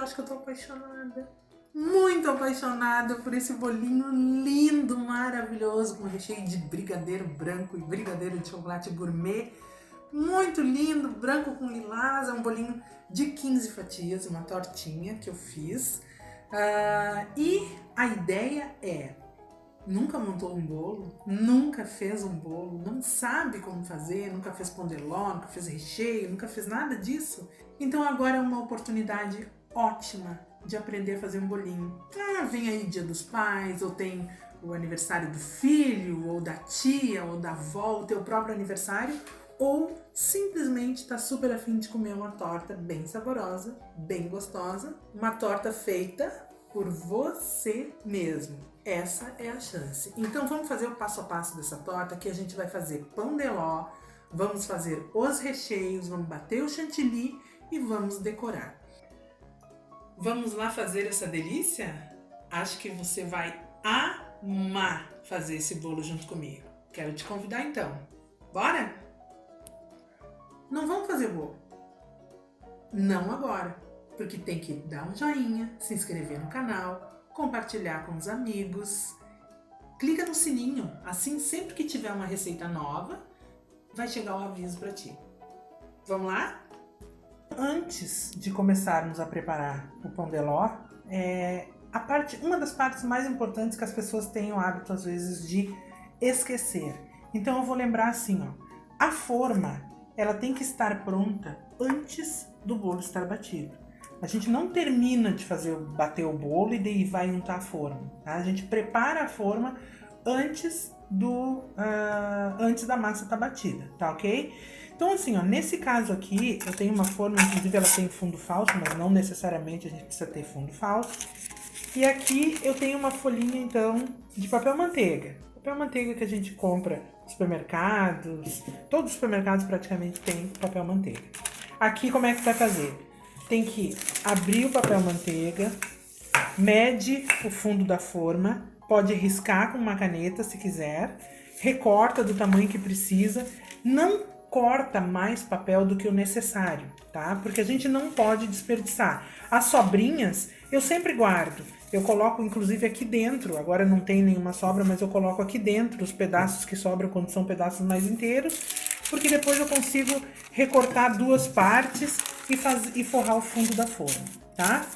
acho que eu tô apaixonada. Muito apaixonada por esse bolinho lindo, maravilhoso, com recheio de brigadeiro branco e brigadeiro de chocolate gourmet. Muito lindo, branco com lilás. É um bolinho de 15 fatias, uma tortinha que eu fiz. E a ideia é: nunca montou um bolo, nunca fez um bolo, não sabe como fazer, nunca fez pão de ló, nunca fez recheio, nunca fez nada disso? Então agora é uma oportunidade ótima de aprender a fazer um bolinho. Vem aí Dia dos Pais, ou tem o aniversário do filho, ou da tia, ou da avó, o teu próprio aniversário, ou simplesmente tá super afim de comer uma torta bem saborosa, bem gostosa, uma torta feita por você mesmo. Essa é a chance. Então vamos fazer o passo a passo dessa torta, que a gente vai fazer pão de ló, vamos fazer os recheios, vamos bater o chantilly e vamos decorar. Vamos lá fazer essa delícia? Acho que você vai amar fazer esse bolo junto comigo. Quero te convidar então. Bora? Não vamos fazer bolo. Não agora, porque tem que dar um joinha, se inscrever no canal, compartilhar com os amigos. Clica no sininho, assim sempre que tiver uma receita nova, vai chegar o aviso para ti. Vamos lá? Antes de começarmos a preparar o pão de ló, uma das partes mais importantes que as pessoas têm o hábito às vezes de esquecer. Então eu vou lembrar assim, a forma ela tem que estar pronta antes do bolo estar batido. A gente não termina de bater o bolo e daí vai untar a forma, tá? A gente prepara a forma antes da massa estar batida, tá ok? Então assim, nesse caso aqui, eu tenho uma forma, inclusive ela tem fundo falso, mas não necessariamente a gente precisa ter fundo falso. E aqui eu tenho uma folhinha, então, de papel manteiga. Papel manteiga que a gente compra nos supermercados, todos os supermercados praticamente tem papel manteiga. Aqui como é que vai fazer? Tem que abrir o papel manteiga, mede o fundo da forma, pode riscar com uma caneta se quiser, recorta do tamanho que precisa, não corta mais papel do que o necessário, tá? Porque a gente não pode desperdiçar. As sobrinhas eu sempre guardo. Eu coloco inclusive aqui dentro, agora não tem nenhuma sobra, mas eu coloco aqui dentro os pedaços que sobram quando são pedaços mais inteiros, porque depois eu consigo recortar duas partes e forrar o fundo da forma, tá?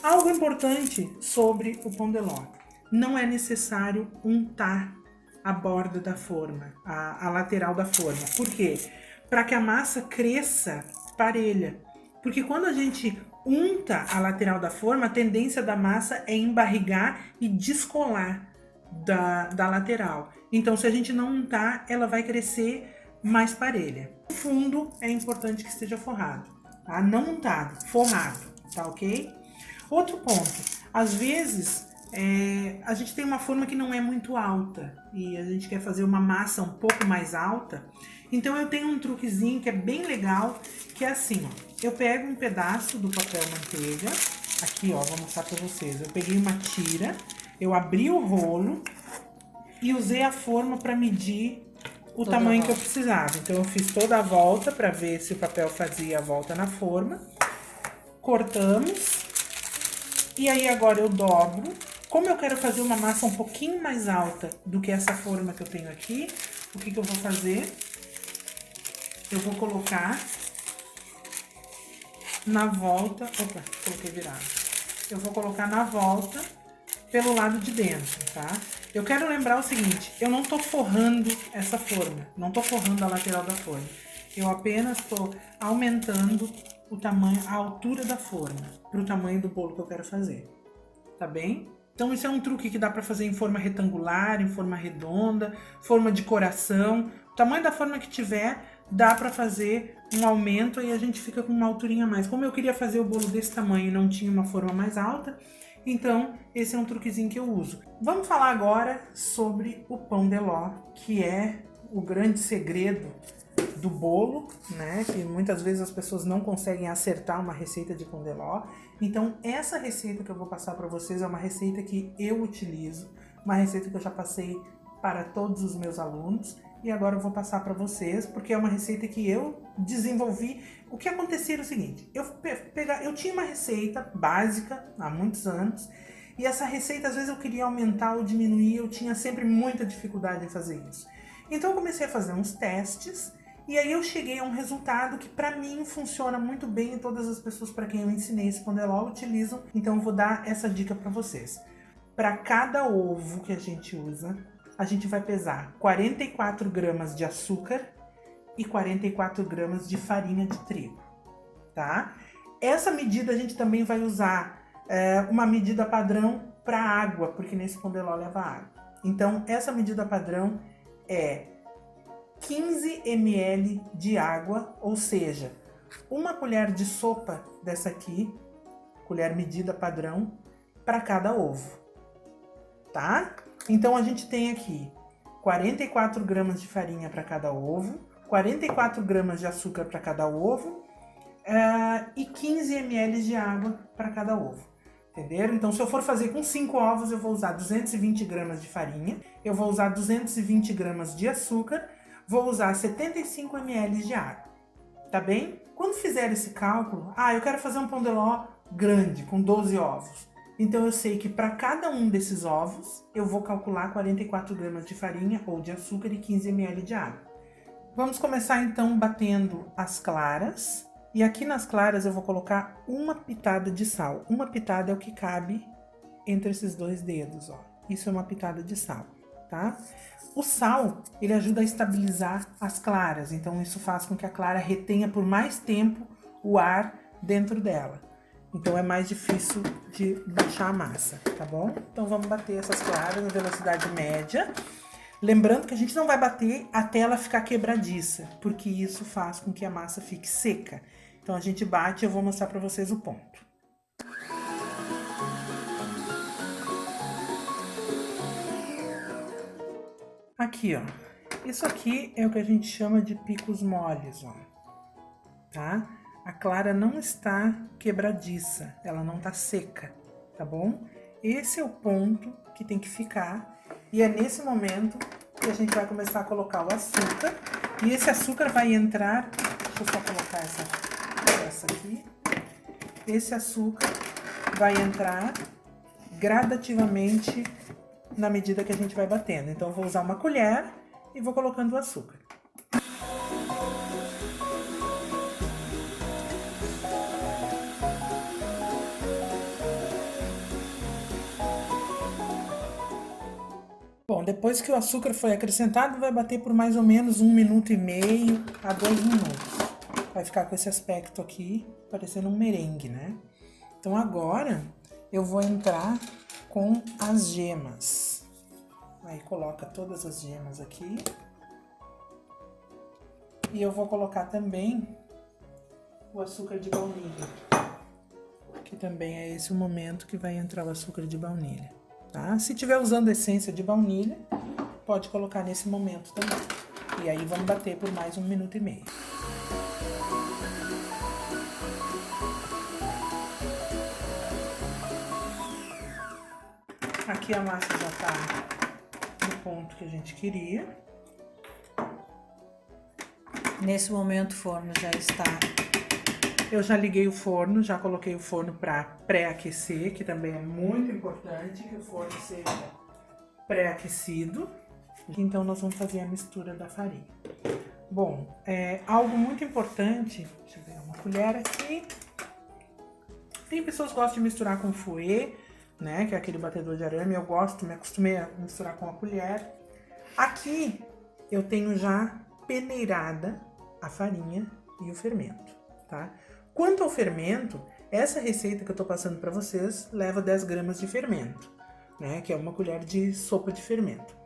Algo importante sobre o pão de ló: não é necessário untar a borda da forma, a lateral da forma. Por quê? Para que a massa cresça parelha. Porque quando a gente unta a lateral da forma, a tendência da massa é embarrigar e descolar da lateral. Então, se a gente não untar, ela vai crescer mais parelha. O fundo é importante que esteja forrado, tá? Não untado, forrado, tá ok? Outro ponto: às vezes a gente tem uma forma que não é muito alta e a gente quer fazer uma massa um pouco mais alta. Então eu tenho um truquezinho que é bem legal, que é assim, eu pego um pedaço do papel manteiga, aqui vou mostrar pra vocês. Eu peguei uma tira, eu abri o rolo e usei a forma para medir o tamanho que eu precisava. Então eu fiz toda a volta para ver se o papel fazia a volta na forma. Cortamos. E aí agora eu dobro. Como eu quero fazer uma massa um pouquinho mais alta do que essa forma que eu tenho aqui, o que eu vou fazer? Eu vou colocar na volta... Opa, coloquei virado. Eu vou colocar na volta pelo lado de dentro, tá? Eu quero lembrar o seguinte: eu não tô forrando essa forma, não tô forrando a lateral da forma. Eu apenas tô aumentando o tamanho, a altura da forma, pro tamanho do bolo que eu quero fazer, tá bem? Então esse é um truque que dá pra fazer em forma retangular, em forma redonda, forma de coração. O tamanho da forma que tiver, dá pra fazer um aumento e a gente fica com uma alturinha a mais. Como eu queria fazer o bolo desse tamanho e não tinha uma forma mais alta, então esse é um truquezinho que eu uso. Vamos falar agora sobre o pão de ló, que é o grande segredo do bolo, né? Que muitas vezes as pessoas não conseguem acertar uma receita de pão de ló. Então essa receita que eu vou passar para vocês é uma receita que eu utilizo, uma receita que eu já passei para todos os meus alunos e agora eu vou passar para vocês, porque é uma receita que eu desenvolvi. O que acontecia era o seguinte, eu tinha uma receita básica há muitos anos, e essa receita às vezes eu queria aumentar ou diminuir, eu tinha sempre muita dificuldade em fazer isso. Então eu comecei a fazer uns testes, e aí eu cheguei a um resultado que para mim funciona muito bem e todas as pessoas para quem eu ensinei esse Pondeló utilizam, então eu vou dar essa dica para vocês. Para cada ovo que a gente usa, a gente vai pesar 44 gramas de açúcar e 44 gramas de farinha de trigo, tá? Essa medida a gente também vai usar uma medida padrão para água, porque nesse Pondeló leva água. Então, essa medida padrão é 15 ml de água, ou seja, uma colher de sopa dessa aqui, colher medida padrão, para cada ovo, tá? Então, a gente tem aqui 44 gramas de farinha para cada ovo, 44 gramas de açúcar para cada ovo e 15 ml de água para cada ovo. Entenderam? Então, se eu for fazer com 5 ovos, eu vou usar 220 gramas de farinha, eu vou usar 220 gramas de açúcar, vou usar 75 ml de água, tá bem? Quando fizer esse cálculo, eu quero fazer um Pondeló grande, com 12 ovos. Então, eu sei que para cada um desses ovos, eu vou calcular 44 gramas de farinha ou de açúcar e 15 ml de água. Vamos começar, então, batendo as claras. E aqui nas claras eu vou colocar uma pitada de sal. Uma pitada é o que cabe entre esses dois dedos, ó. Isso é uma pitada de sal, tá? O sal, ele ajuda a estabilizar as claras. Então, isso faz com que a clara retenha por mais tempo o ar dentro dela. Então, é mais difícil de baixar a massa, tá bom? Então, vamos bater essas claras na velocidade média. Lembrando que a gente não vai bater até ela ficar quebradiça, porque isso faz com que a massa fique seca. Então, a gente bate e eu vou mostrar para vocês o ponto. Aqui, ó. Isso aqui é o que a gente chama de picos moles, ó. Tá? A clara não está quebradiça, ela não tá seca, tá bom? Esse é o ponto que tem que ficar. E é nesse momento que a gente vai começar a colocar o açúcar. E esse açúcar vai entrar... Deixa eu só colocar essa aqui. Esse açúcar vai entrar gradativamente na medida que a gente vai batendo. Então, eu vou usar uma colher e vou colocando o açúcar. Bom, depois que o açúcar foi acrescentado, vai bater por mais ou menos 1 minuto e meio a 2 minutos. Vai ficar com esse aspecto aqui, parecendo um merengue, né? Então, agora eu vou entrar com as gemas. Aí, coloca todas as gemas aqui. E eu vou colocar também o açúcar de baunilha. Que também é esse o momento que vai entrar o açúcar de baunilha. Tá? Se tiver usando essência de baunilha, pode colocar nesse momento também. E aí vamos bater por mais 1 minuto e meio. Aqui a massa já tá no ponto que a gente queria. Nesse momento o forno já está... Eu já liguei o forno, já coloquei o forno para pré-aquecer, que também é muito importante que o forno seja pré-aquecido. Então, nós vamos fazer a mistura da farinha. Bom, algo muito importante, deixa eu ver, uma colher aqui. Tem pessoas que gostam de misturar com fouet, né, que é aquele batedor de arame. Eu gosto, me acostumei a misturar com a colher. Aqui, eu tenho já peneirada a farinha e o fermento, tá? Quanto ao fermento, essa receita que eu tô passando para vocês leva 10 gramas de fermento, né? Que é uma colher de sopa de fermento.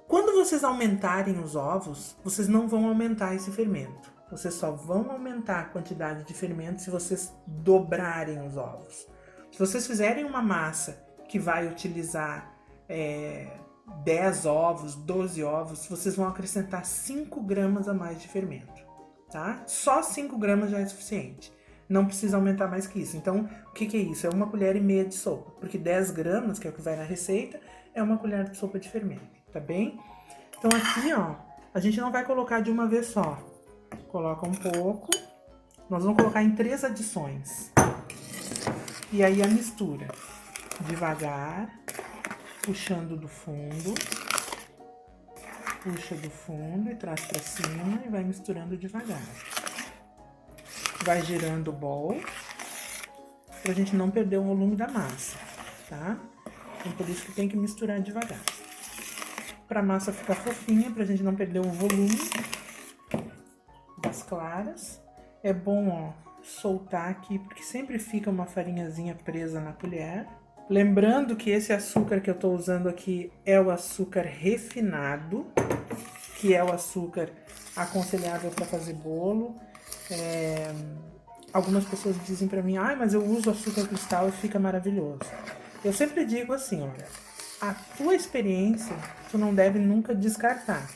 Quando vocês aumentarem os ovos, vocês não vão aumentar esse fermento. Vocês só vão aumentar a quantidade de fermento se vocês dobrarem os ovos. Se vocês fizerem uma massa que vai utilizar 10 ovos, 12 ovos, vocês vão acrescentar 5 gramas a mais de fermento. Tá? Só 5 gramas já é suficiente. Não precisa aumentar mais que isso. Então, o que é isso? É 1,5 colher de sopa. Porque 10 gramas, que é o que vai na receita, é 1 colher de sopa de fermento. Tá bem? Então, aqui, ó, A gente não vai colocar de uma vez só. Coloca um pouco. Nós vamos colocar em 3 adições. E aí a mistura. Devagar, puxando do fundo. Puxa do fundo e traz pra cima e vai misturando devagar. Vai girando o bowl, pra gente não perder o volume da massa, tá? Então por isso que tem que misturar devagar. Pra massa ficar fofinha, pra gente não perder o volume das claras. É bom, ó, soltar aqui, porque sempre fica uma farinhazinha presa na colher. Lembrando que esse açúcar que eu tô usando aqui é o açúcar refinado, que é o açúcar aconselhável para fazer bolo. Algumas pessoas dizem para mim, mas eu uso açúcar cristal e fica maravilhoso. Eu sempre digo assim, olha, a tua experiência tu não deve nunca descartar.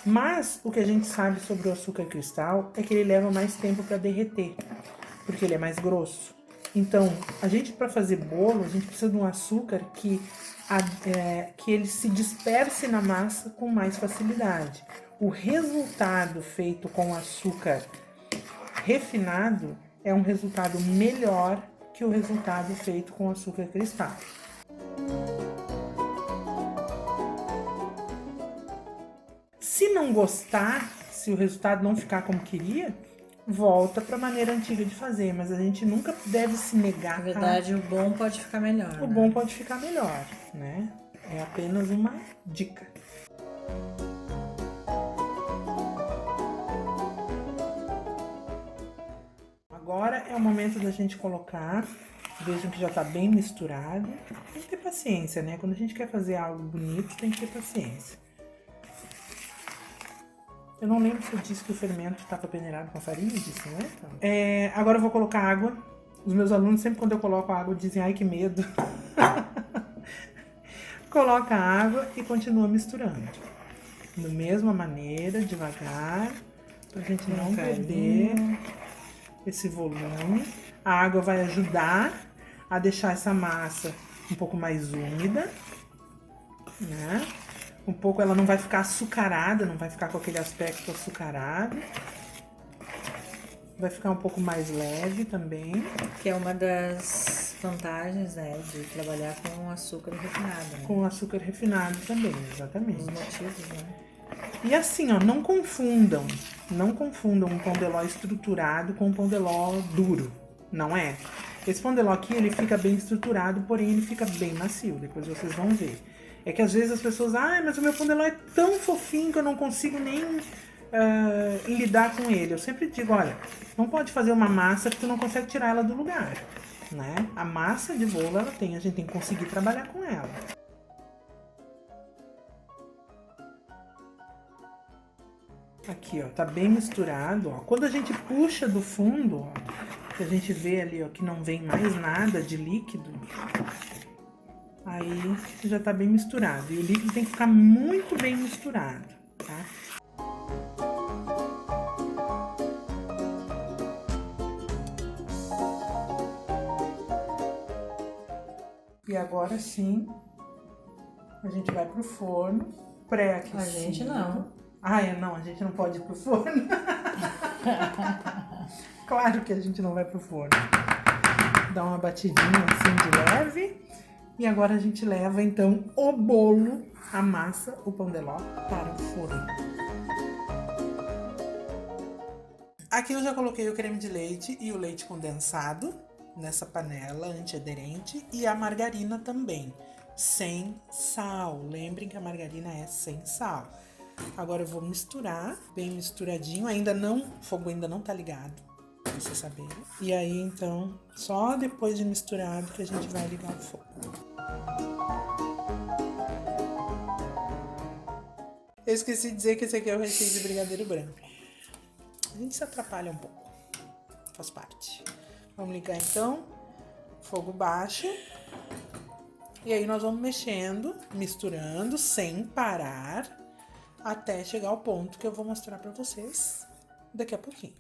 Mas o que a gente sabe sobre o açúcar cristal é que ele leva mais tempo para derreter, porque ele é mais grosso. Então, a gente para fazer bolo, a gente precisa de um açúcar que ele se disperse na massa com mais facilidade. O resultado feito com açúcar refinado é um resultado melhor que o resultado feito com açúcar cristal. Se não gostar, se o resultado não ficar como queria, volta para a maneira antiga de fazer, mas a gente nunca deve se negar. Na verdade, o bom pode ficar melhor. O bom pode ficar melhor, né? É apenas uma dica. Agora é o momento da gente colocar. Vejam que já tá bem misturado. Tem que ter paciência, né? Quando a gente quer fazer algo bonito, tem que ter paciência. Eu não lembro se eu disse que o fermento estava peneirado com farinha, disse, não é? Então, agora eu vou colocar água. Os meus alunos, sempre quando eu coloco água, dizem, ai que medo. Coloca a água e continua misturando. Da mesma maneira, devagar, pra gente não perder esse volume. A água vai ajudar a deixar essa massa um pouco mais úmida, né? Um pouco, ela não vai ficar açucarada, não vai ficar com aquele aspecto açucarado. Vai ficar um pouco mais leve também. Que é uma das vantagens, né, de trabalhar com açúcar refinado, né? Com açúcar refinado também, exatamente. Os motivos, né? E assim, ó, não confundam um pão de ló estruturado com um pão de ló duro, não é? Esse pão de ló aqui, ele fica bem estruturado, porém ele fica bem macio, depois vocês vão ver. É que às vezes as pessoas, mas o meu pão de ló é tão fofinho que eu não consigo nem lidar com ele. Eu sempre digo, olha, não pode fazer uma massa que tu não consegue tirar ela do lugar, né? A massa de bolo, a gente tem que conseguir trabalhar com ela. Aqui, ó, tá bem misturado, ó. Quando a gente puxa do fundo, ó, que a gente vê ali, ó, que não vem mais nada de líquido, aí já tá bem misturado. E o líquido tem que ficar muito bem misturado, tá? E agora sim, a gente vai pro forno pré-aquecido. A gente não. Não, a gente não pode ir pro forno. Claro que a gente não vai pro forno. Dá uma batidinha assim de leve. E agora a gente leva então o bolo, a massa, o pão de ló para o forno. Aqui eu já coloquei o creme de leite e o leite condensado nessa panela antiaderente e a margarina também, sem sal. Lembrem que a margarina é sem sal. Agora eu vou misturar, bem misturadinho, o fogo ainda não tá ligado, pra vocês saberem. E aí, então, só depois de misturado que a gente vai ligar o fogo. Eu esqueci de dizer que esse aqui é o recheio de brigadeiro branco. A gente se atrapalha um pouco, faz parte. Vamos ligar então, fogo baixo. E aí nós vamos mexendo, misturando, sem parar, até chegar ao ponto que eu vou mostrar pra vocês daqui a pouquinho.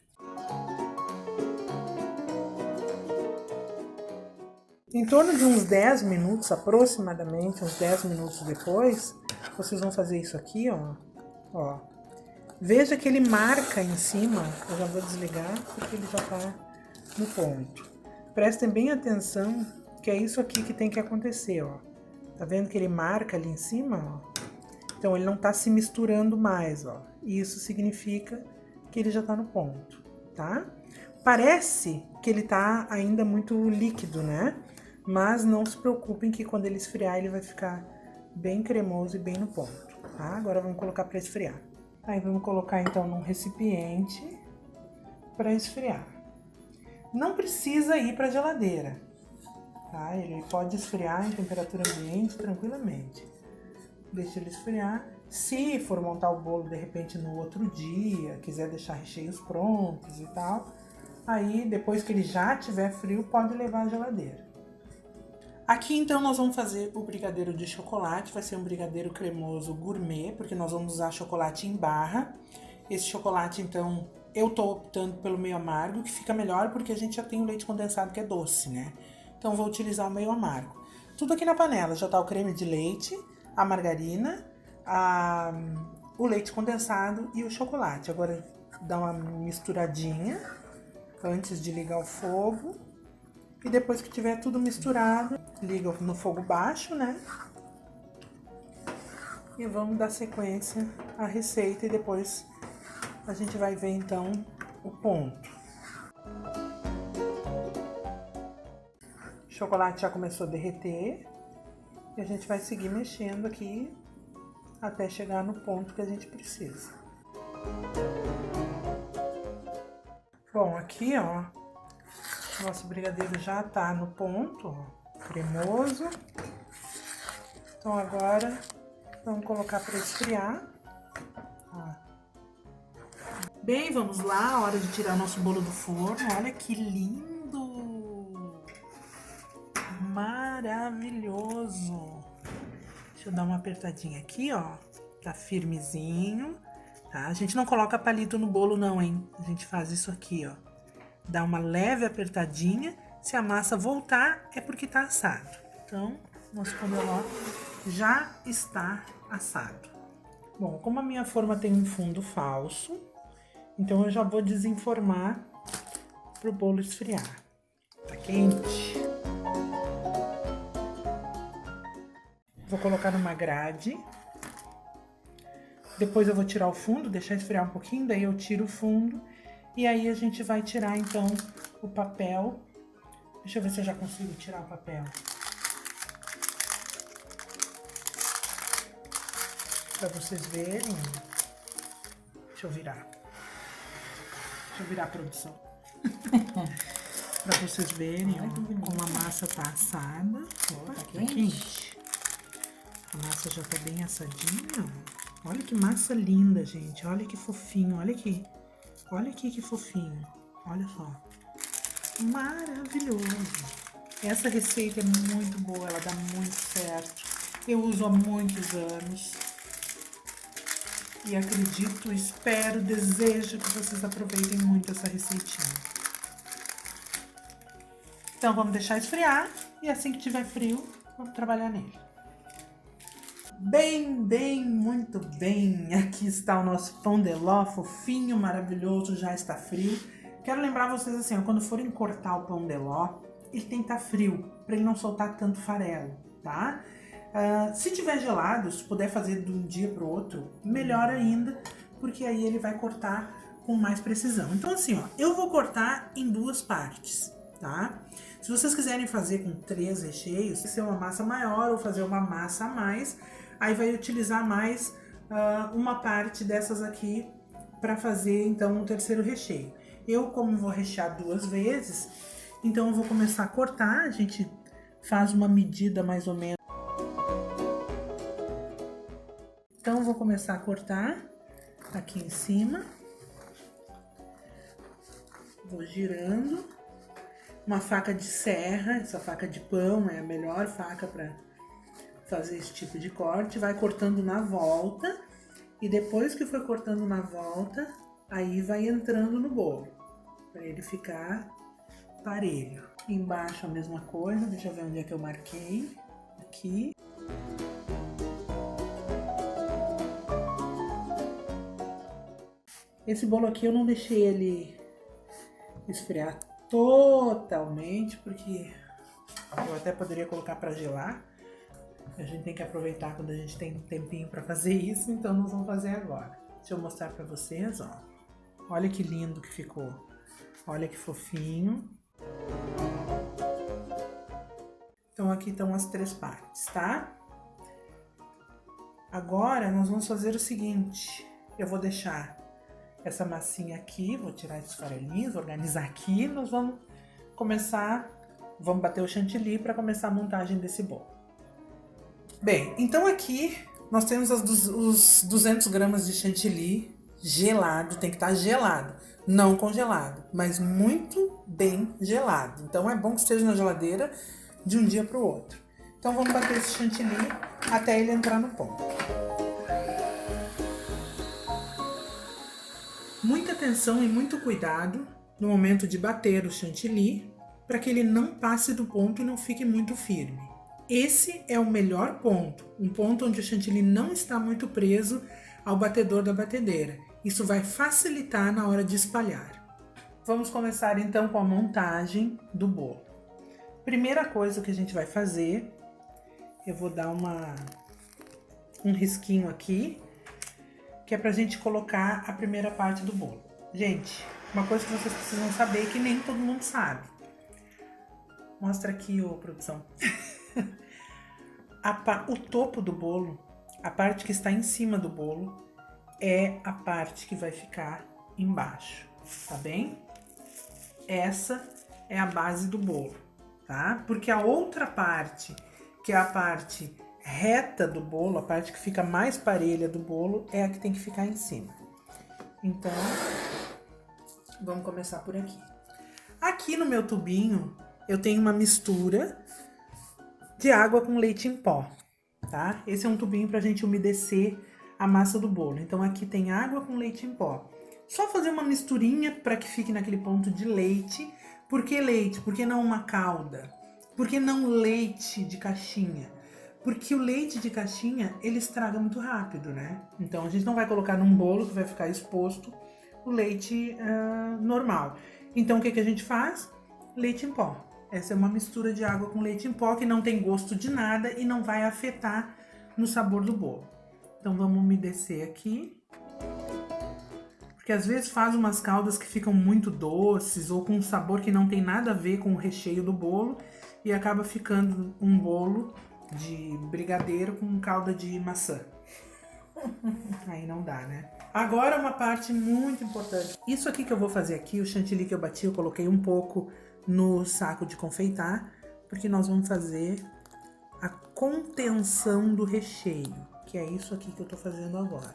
Em torno de uns 10 minutos, aproximadamente, uns 10 minutos depois, vocês vão fazer isso aqui, ó. Veja que ele marca em cima, eu já vou desligar porque ele já tá no ponto. Prestem bem atenção que é isso aqui que tem que acontecer, ó. Tá vendo que ele marca ali em cima, ó? Então ele não tá se misturando mais, ó. E isso significa que ele já tá no ponto, tá? Parece que ele tá ainda muito líquido, né? Mas não se preocupem que quando ele esfriar ele vai ficar bem cremoso e bem no ponto, tá? Agora vamos colocar para esfriar. Aí vamos colocar então num recipiente para esfriar. Não precisa ir para a geladeira, tá? Ele pode esfriar em temperatura ambiente tranquilamente. Deixa ele esfriar. Se for montar o bolo de repente no outro dia, quiser deixar recheios prontos e tal, aí depois que ele já estiver frio, pode levar à geladeira. Aqui então nós vamos fazer o brigadeiro de chocolate, vai ser um brigadeiro cremoso gourmet, porque nós vamos usar chocolate em barra. Esse chocolate então, eu tô optando pelo meio amargo, que fica melhor porque a gente já tem o leite condensado que é doce, né? Então vou utilizar o meio amargo. Tudo aqui na panela, já tá o creme de leite, a margarina, o leite condensado e o chocolate. Agora dá uma misturadinha antes de ligar o fogo. E depois que tiver tudo misturado, liga no fogo baixo, né? E vamos dar sequência à receita e depois a gente vai ver então o ponto. O chocolate já começou a derreter e a gente vai seguir mexendo aqui até chegar no ponto que a gente precisa. Bom, aqui ó, nosso brigadeiro já tá no ponto, ó, cremoso. Então agora vamos colocar para esfriar. Ó. Bem, vamos lá, hora de tirar nosso bolo do forno. Olha que lindo! Maravilhoso! Deixa eu dar uma apertadinha aqui, ó. Tá firmezinho, tá? A gente não coloca palito no bolo não, hein? A gente faz isso aqui, ó. Dá uma leve apertadinha. Se a massa voltar, é porque tá assado. Então, nosso paneló já está assado. Bom, como a minha forma tem um fundo falso, então eu já vou desenformar pro bolo esfriar. Tá quente. Vou colocar numa grade. Depois eu vou tirar o fundo, deixar esfriar um pouquinho, daí eu tiro o fundo. E aí a gente vai tirar então o papel. Deixa eu ver se eu já consigo tirar o papel. Pra vocês verem. Deixa eu virar. Deixa eu virar a produção. Pra vocês verem, ó, como a massa tá assada. Opa, tá quente. A massa já tá bem assadinha. Olha que massa linda, gente. Olha que fofinho. Olha aqui. Olha aqui que fofinho. Olha só. Maravilhoso. Essa receita é muito boa, ela dá muito certo. Eu uso há muitos anos. E acredito, espero, desejo que vocês aproveitem muito essa receitinha. Então vamos deixar esfriar e assim que tiver frio, vamos trabalhar nele. Muito bem. Aqui está o nosso pão de ló, fofinho, maravilhoso, já está frio. Quero lembrar vocês assim, ó, quando forem cortar o pão de ló, ele tem que estar frio, para ele não soltar tanto farelo, tá? Se tiver gelado, se puder fazer de um dia para o outro, melhor ainda, porque aí ele vai cortar com mais precisão. Então assim, ó, eu vou cortar em duas partes, tá? Se vocês quiserem fazer com 3 recheios, se é uma massa maior ou fazer uma massa a mais, aí vai utilizar mais uma parte dessas aqui para fazer então o terceiro recheio. Eu, como vou rechear 2 vezes, então eu vou começar a cortar. A gente faz uma medida mais ou menos. Então eu vou começar a cortar aqui em cima. Vou girando. Uma faca de serra, essa faca de pão é a melhor faca para fazer esse tipo de corte. Vai cortando na volta e depois que for cortando na volta, aí vai entrando no bolo, para ele ficar parelho. Embaixo a mesma coisa, deixa eu ver onde é que eu marquei. Aqui. Esse bolo aqui eu não deixei ele esfriar totalmente, porque eu até poderia colocar para gelar. A gente tem que aproveitar quando a gente tem um tempinho para fazer isso, então nós vamos fazer agora. Deixa eu mostrar para vocês, ó. Olha que lindo que ficou. Olha que fofinho. Então aqui estão as 3 partes, tá? Agora nós vamos fazer o seguinte. Eu vou deixar essa massinha aqui, vou tirar esses farelinhos, organizar aqui. Nós vamos começar, vamos bater o chantilly para começar a montagem desse bolo. Bem, então aqui nós temos os 200 gramas de chantilly gelado, tem que estar gelado, não congelado, mas muito bem gelado. Então é bom que esteja na geladeira de um dia para o outro. Então vamos bater esse chantilly até ele entrar no ponto. Muita atenção e muito cuidado no momento de bater o chantilly para que ele não passe do ponto e não fique muito firme. Esse é o melhor ponto, um ponto onde o chantilly não está muito preso ao batedor da batedeira. Isso vai facilitar na hora de espalhar. Vamos começar então com a montagem do bolo. Primeira coisa que a gente vai fazer, eu vou dar um risquinho aqui, que é pra gente colocar a primeira parte do bolo. Gente, uma coisa que vocês precisam saber é que nem todo mundo sabe. Mostra aqui, ô produção. O topo do bolo, a parte que está em cima do bolo, é a parte que vai ficar embaixo, tá bem? Essa é a base do bolo, tá? Porque a outra parte, que é a parte reta do bolo, a parte que fica mais parelha do bolo, é a que tem que ficar em cima. Então, vamos começar por aqui. Aqui no meu tubinho, eu tenho uma mistura de água com leite em pó, tá? Esse é um tubinho pra gente umedecer a massa do bolo. Então aqui tem água com leite em pó. Só fazer uma misturinha para que fique naquele ponto de leite. Por que leite? Por que não uma calda? Por que não leite de caixinha? Porque o leite de caixinha, ele estraga muito rápido, né? Então a gente não vai colocar num bolo que vai ficar exposto o leite normal. Então o que a gente faz? Leite em pó. Essa é uma mistura de água com leite em pó que não tem gosto de nada e não vai afetar no sabor do bolo. Então vamos umedecer aqui. Porque às vezes faz umas caldas que ficam muito doces ou com um sabor que não tem nada a ver com o recheio do bolo e acaba ficando um bolo de brigadeiro com calda de maçã. Aí não dá, né? Agora uma parte muito importante. Isso aqui que eu vou fazer aqui, o chantilly que eu bati, eu coloquei um pouco no saco de confeitar, porque nós vamos fazer a contenção do recheio, que é isso aqui que eu tô fazendo agora.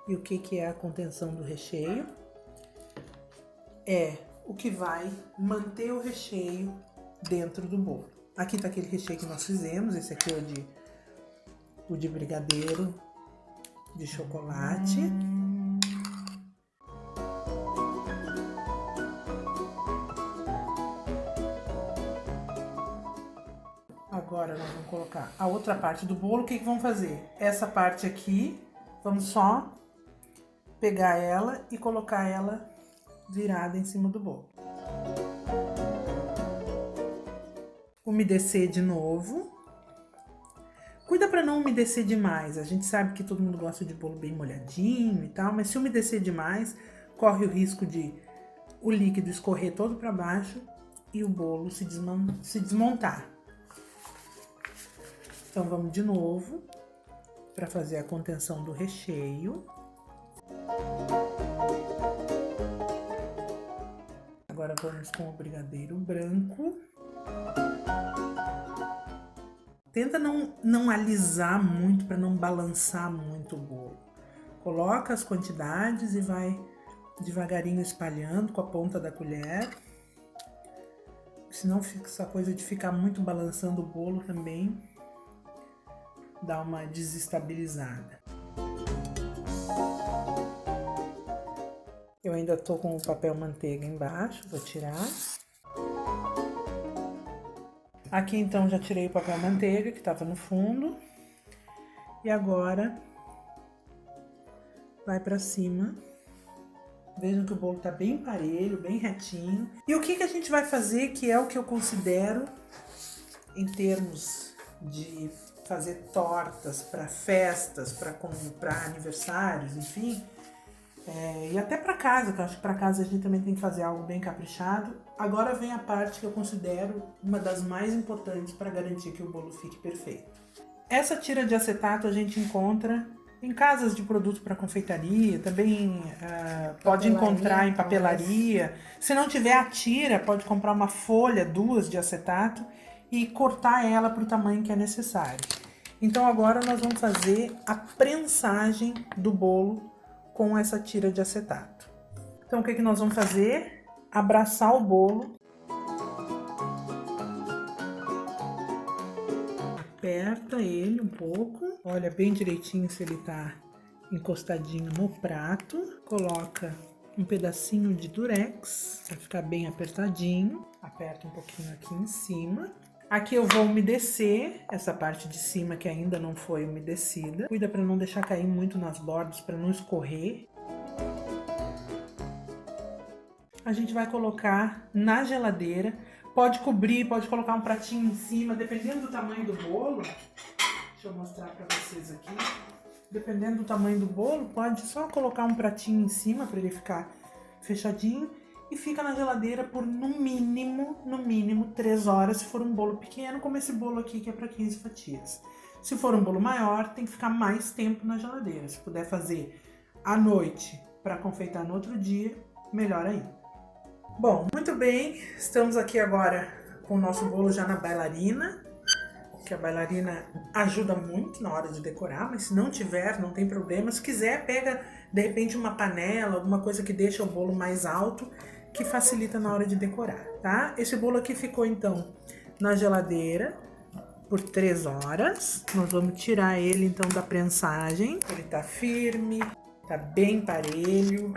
E o que é a contenção do recheio? É o que vai manter o recheio dentro do bolo. Aqui tá aquele recheio que nós fizemos, esse aqui é o de brigadeiro de chocolate. Agora nós vamos colocar a outra parte do bolo. O que vamos fazer? Essa parte aqui, vamos só pegar ela e colocar ela virada em cima do bolo. Umedecer de novo. Cuida para não umedecer demais. A gente sabe que todo mundo gosta de bolo bem molhadinho e tal, mas se umedecer demais, corre o risco de o líquido escorrer todo para baixo e o bolo se desmontar. Então vamos de novo para fazer a contenção do recheio. Agora vamos com o brigadeiro branco. Tenta não alisar muito para não balançar muito o bolo. Coloca as quantidades e vai devagarinho espalhando com a ponta da colher. Senão fica essa coisa de ficar muito balançando o bolo também. Dá uma desestabilizada. Eu ainda tô com o papel manteiga embaixo, vou tirar. Aqui então já tirei o papel manteiga que estava no fundo. E agora vai para cima Vejam que o bolo tá bem parelho, bem retinho. E o que a gente vai fazer, que é o que eu considero, em termos de fazer tortas para festas, para aniversários, enfim, e até para casa, que eu acho que para casa a gente também tem que fazer algo bem caprichado. Agora vem a parte que eu considero uma das mais importantes para garantir que o bolo fique perfeito. Essa tira de acetato a gente encontra em casas de produtos para confeitaria, também pode encontrar em papelaria. Se não tiver a tira, pode comprar uma folha, 2 de acetato e cortar ela para o tamanho que é necessário. Então agora nós vamos fazer a prensagem do bolo com essa tira de acetato. Então o que nós vamos fazer? Abraçar o bolo. Aperta ele um pouco, olha bem direitinho se ele tá encostadinho no prato. Coloca um pedacinho de durex para ficar bem apertadinho. Aperta um pouquinho aqui em cima. Aqui eu vou umedecer essa parte de cima que ainda não foi umedecida. Cuida para não deixar cair muito nas bordas, para não escorrer. A gente vai colocar na geladeira. Pode cobrir, pode colocar um pratinho em cima, dependendo do tamanho do bolo. Deixa eu mostrar para vocês aqui. Dependendo do tamanho do bolo, pode só colocar um pratinho em cima para ele ficar fechadinho. E fica na geladeira por no mínimo 3 horas, se for um bolo pequeno, como esse bolo aqui que é para 15 fatias. Se for um bolo maior, tem que ficar mais tempo na geladeira. Se puder fazer à noite para confeitar no outro dia, melhor ainda. Bom, muito bem, estamos aqui agora com o nosso bolo já na bailarina, que a bailarina ajuda muito na hora de decorar, mas se não tiver, não tem problema. Se quiser, pega de repente uma panela, alguma coisa que deixa o bolo mais alto, que facilita na hora de decorar, tá? Esse bolo aqui ficou então na geladeira por 3 horas. Nós vamos tirar ele então da prensagem. Ele tá firme, tá bem parelho.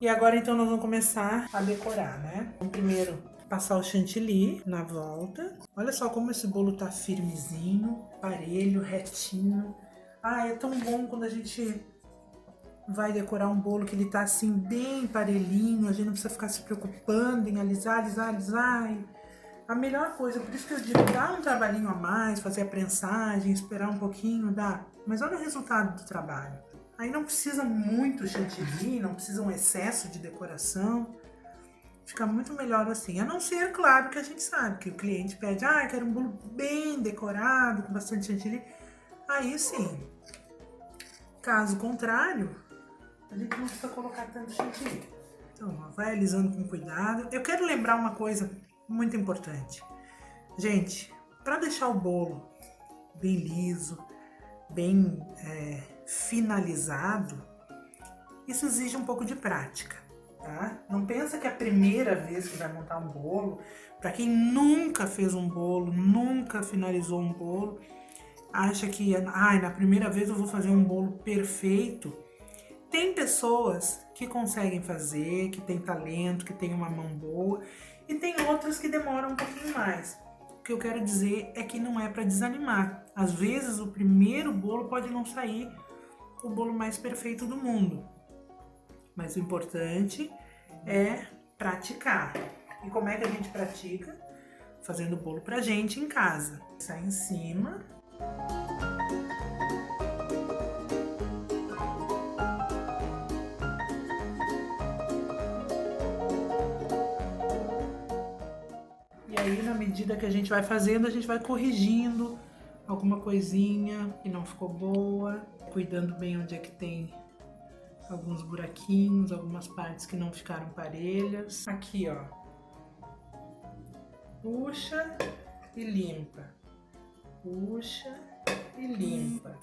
E agora então nós vamos começar a decorar, né? Vamos primeiro passar o chantilly na volta. Olha só como esse bolo tá firmezinho, parelho, retinho. Ah, é tão bom quando a gente vai decorar um bolo que ele tá assim bem parelhinho, a gente não precisa ficar se preocupando em alisar. A melhor coisa, por isso que eu digo, dá um trabalhinho a mais, fazer a prensagem, esperar um pouquinho, dá. Mas olha o resultado do trabalho. Aí não precisa muito chantilly, não precisa um excesso de decoração. Fica muito melhor assim. A não ser, claro, que a gente sabe que o cliente pede, quero um bolo bem decorado, com bastante chantilly. Aí sim. Caso contrário, a gente não precisa colocar tanto chantilly. Então, ó, vai alisando com cuidado. Eu quero lembrar uma coisa muito importante. Gente, para deixar o bolo bem liso, bem finalizado, isso exige um pouco de prática, tá? Não pensa que é a primeira vez que vai montar um bolo. Para quem nunca fez um bolo, nunca finalizou um bolo, acha que na primeira vez eu vou fazer um bolo perfeito. Tem pessoas que conseguem fazer, que tem talento, que tem uma mão boa, e tem outras que demoram um pouquinho mais. O que eu quero dizer é que não é para desanimar. Às vezes o primeiro bolo pode não sair o bolo mais perfeito do mundo, mas o importante é praticar. E como é que a gente pratica? Fazendo bolo pra gente em casa. Sai em cima. E aí, na medida que a gente vai fazendo, a gente vai corrigindo alguma coisinha que não ficou boa, cuidando bem onde é que tem alguns buraquinhos, algumas partes que não ficaram parelhas. Aqui, ó. Puxa e limpa. Puxa e limpa.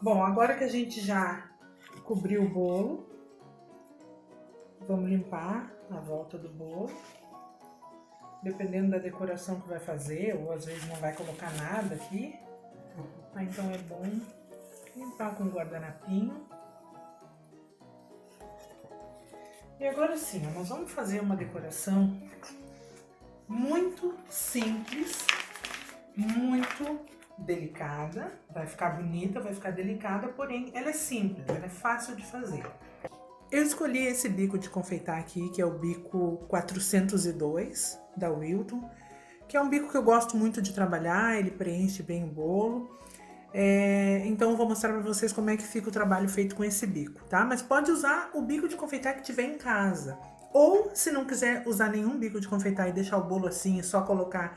Bom, agora que a gente já cobriu o bolo, vamos limpar a volta do bolo. Dependendo da decoração que vai fazer, ou às vezes não vai colocar nada aqui, então é bom limpar com o guardanapinho. E agora sim, nós vamos fazer uma decoração muito simples, muito delicada. Vai ficar bonita, vai ficar delicada, porém ela é simples, ela é fácil de fazer. Eu escolhi esse bico de confeitar aqui, que é o bico 402 da Wilton, que é um bico que eu gosto muito de trabalhar, ele preenche bem o bolo. Então eu vou mostrar para vocês como é que fica o trabalho feito com esse bico, tá? Mas pode usar o bico de confeitar que tiver em casa. Ou, se não quiser usar nenhum bico de confeitar e deixar o bolo assim, é só colocar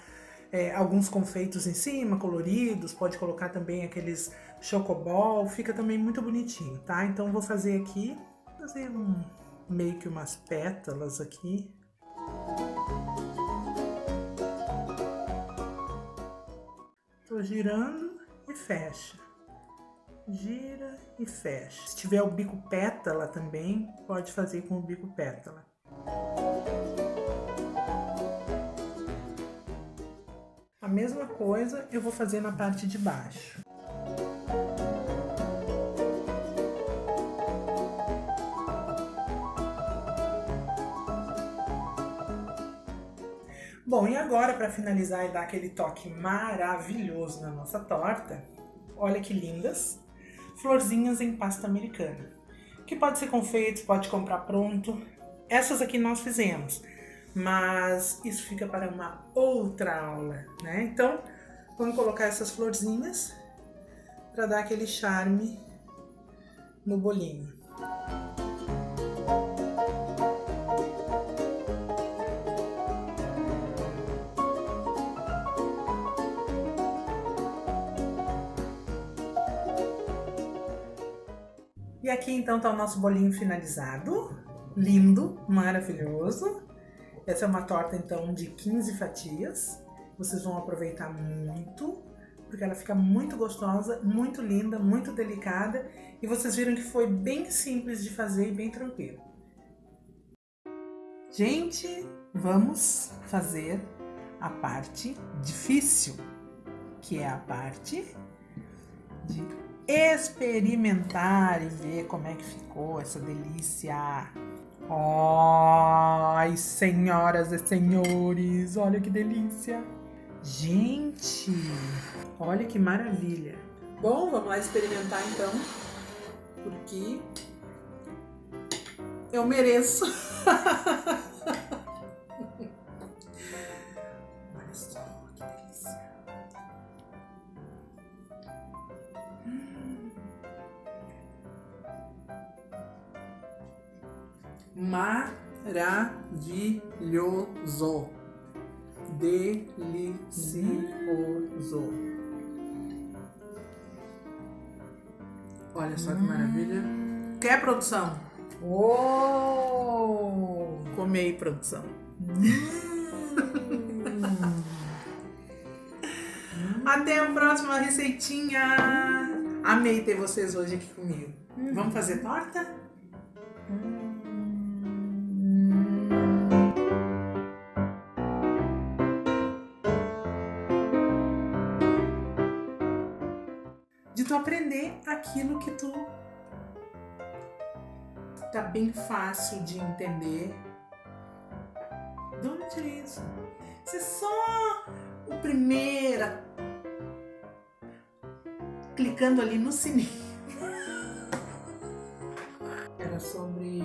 alguns confeitos em cima, coloridos. Pode colocar também aqueles chocobol, fica também muito bonitinho, tá? Então eu vou fazer aqui, meio que umas pétalas aqui. Tô girando e fecha. Gira e fecha. Se tiver o bico pétala também, pode fazer com o bico pétala. A mesma coisa eu vou fazer na parte de baixo. Bom, e agora, para finalizar e dar aquele toque maravilhoso na nossa torta, olha que lindas, florzinhas em pasta americana, que pode ser confeitos, pode comprar pronto. Essas aqui nós fizemos, mas isso fica para uma outra aula, né? Então, vamos colocar essas florzinhas para dar aquele charme no bolinho. E aqui então tá o nosso bolinho finalizado, lindo, maravilhoso. Essa é uma torta então de 15 fatias, vocês vão aproveitar muito, porque ela fica muito gostosa, muito linda, muito delicada, e vocês viram que foi bem simples de fazer e bem tranquilo. Gente, vamos fazer a parte difícil, que é a parte de experimentar e ver como é que ficou essa delícia. Ai, senhoras e senhores, olha que delícia. Gente, olha que maravilha. Bom, vamos lá experimentar então, porque eu mereço. Olha só que delícia. Maravilhoso, delicioso. Olha só que maravilha. Quer, produção? Come aí, produção. Até a próxima receitinha. Amei ter vocês hoje aqui comigo. Vamos fazer torta? De tu aprender aquilo que tu tá bem fácil de entender. De onde eu tirei isso? Isso é só o primeiro, clicando ali no sininho. Era sobre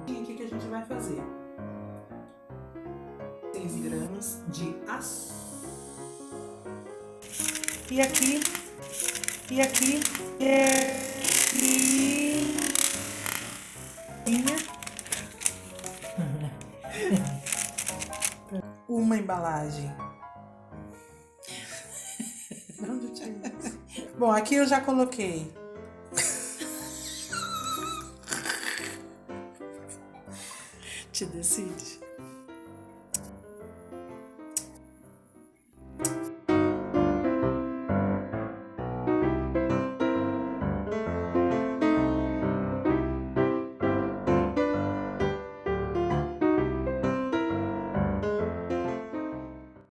o que a gente vai fazer? 6 gramas de açúcar. E aqui uma embalagem. Onde eu tirei isso? Bom, aqui eu já coloquei te decide.